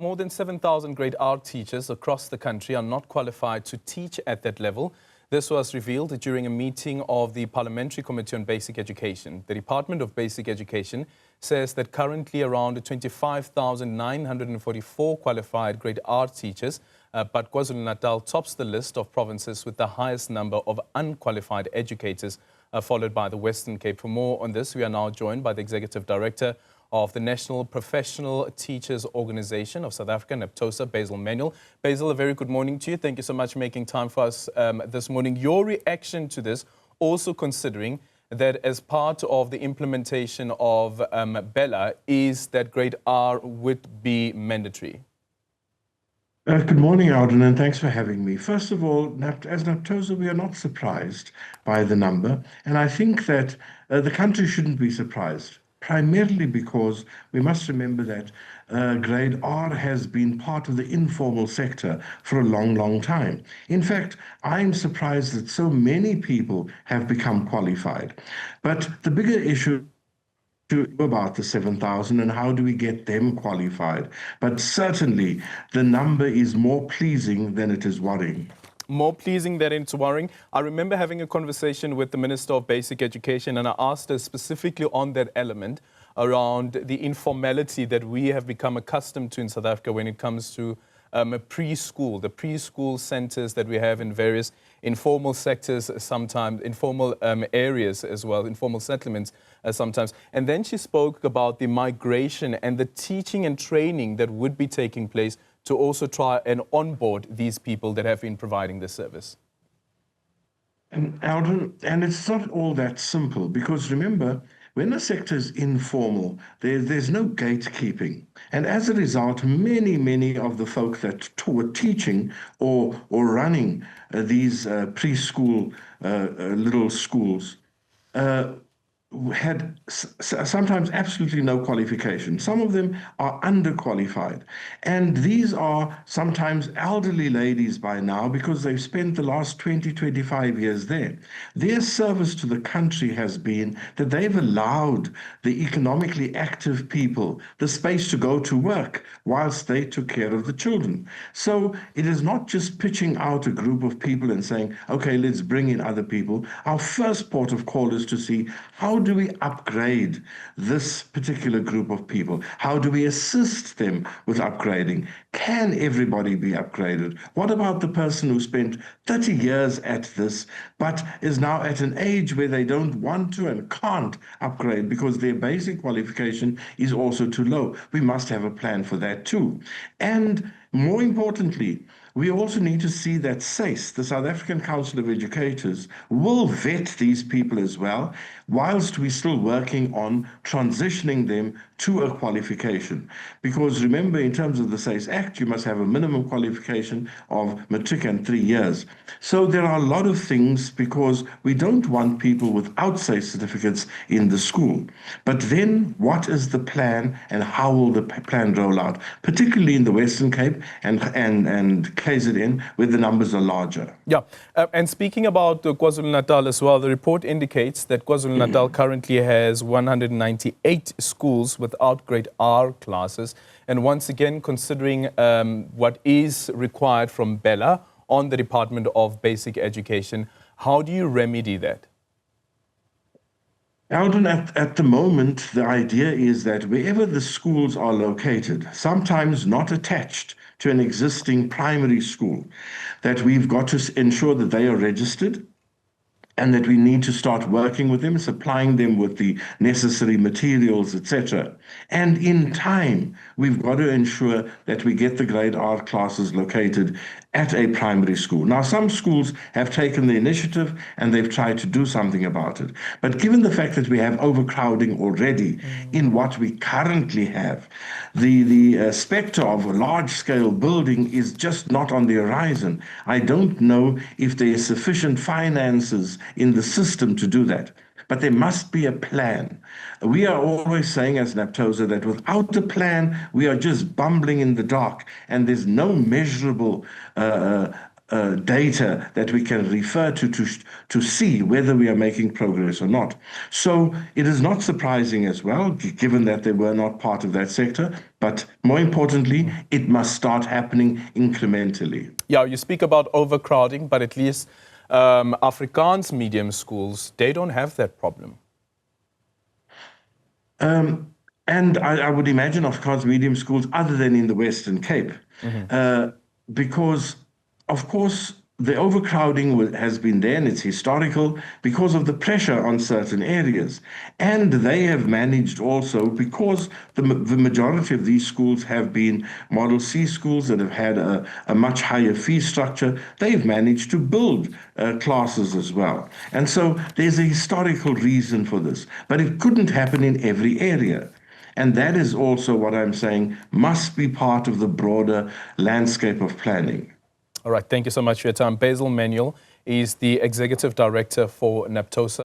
More than 7,000 grade R teachers across the country are not qualified to teach at that level. This was revealed during a meeting of the Parliamentary Committee on Basic Education. The Department of Basic Education says that currently around 25,944 qualified grade R teachers, but KwaZulu-Natal tops the list of provinces with the highest number of unqualified educators, followed by the Western Cape. For more on this, we are now joined by the Executive Director of the National Professional Teachers Organization of South Africa, NAPTOSA, Basil Manuel. Basil, a very good morning to you. Thank you so much for making time for us this morning. Your reaction to this, also considering that as part of the implementation of Bella, is that grade R would be mandatory? Good morning, Alden, and thanks for having me. First of all, as NAPTOSA, we are not surprised by the number, and I think that the country shouldn't be surprised, primarily because we must remember that grade R has been part of the informal sector for a long, long time. In fact, I'm surprised that so many people have become qualified. But the bigger issue about the 7,000 and how do we get them qualified. But certainly the number is more pleasing than it is worrying. More pleasing than it's worrying. I remember having a conversation with the Minister of Basic Education, and I asked her specifically on that element around the informality that we have become accustomed to in South Africa when it comes to preschool, the preschool centers that we have in various informal sectors, sometimes informal areas as well, informal settlements sometimes. And then she spoke about the migration and the teaching and training that would be taking place to also try and onboard these people that have been providing this service. And Alden, and it's not all that simple, because remember, when a sector is informal, there's no gatekeeping. And as a result, many of the folk that were teaching or running these preschool little schools had sometimes absolutely no qualification. Some of them are underqualified. And these are sometimes elderly ladies by now because they've spent the last 20, 25 years there. Their service to the country has been that they've allowed the economically active people the space to go to work whilst they took care of the children. So it is not just pitching out a group of people and saying, okay, let's bring in other people. Our first port of call is to see how do we upgrade this particular group of people? How do we assist them with upgrading? Can everybody be upgraded? What about the person who spent 30 years at this, but is now at an age where they don't want to and can't upgrade because their basic qualification is also too low? We must have a plan for that too. And more importantly, we also need to see that SACE, the South African Council of Educators, will vet these people as well, whilst we're still working on transitioning them to a qualification. Because remember, in terms of the SACE Act, you must have a minimum qualification of matric and 3 years. So there are a lot of things, because we don't want people without SACE certificates in the school. But then what is the plan and how will the plan roll out, particularly in the Western Cape and KZN, where the numbers are larger. Yeah, and speaking about KwaZulu-Natal as well, the report indicates that KwaZulu-Natal currently has 198 schools without grade R classes. And once again, considering what is required from Bella on the Department of Basic Education, how do you remedy that? Alden, at the moment, the idea is that wherever the schools are located, sometimes not attached to an existing primary school, that we've got to ensure that they are registered and that we need to start working with them, supplying them with the necessary materials, etc. And in time, we've got to ensure that we get the grade R classes located at a primary school. Now, some schools have taken the initiative and they've tried to do something about it. But given the fact that we have overcrowding already in what we currently have, the specter of a large-scale building is just not on the horizon. I don't know if there is sufficient finances in the system to do that. But there must be a plan. We are always saying as NAPTOSA that without a plan, we are just bumbling in the dark, and there's no measurable data that we can refer to see whether we are making progress or not. So it is not surprising as well, given that they were not part of that sector, but more importantly, it must start happening incrementally. Yeah, you speak about overcrowding, but at least Afrikaans medium schools, they don't have that problem. And I would imagine Afrikaans medium schools other than in the Western Cape, because, of course, the overcrowding has been there and it's historical because of the pressure on certain areas. And they have managed also, because the majority of these schools have been Model C schools that have had a much higher fee structure, they've managed to build classes as well. And so there's a historical reason for this, but it couldn't happen in every area. And that is also what I'm saying must be part of the broader landscape of planning. All right, thank you so much for your time. Basil Manuel is the Executive Director for NAPTOSA.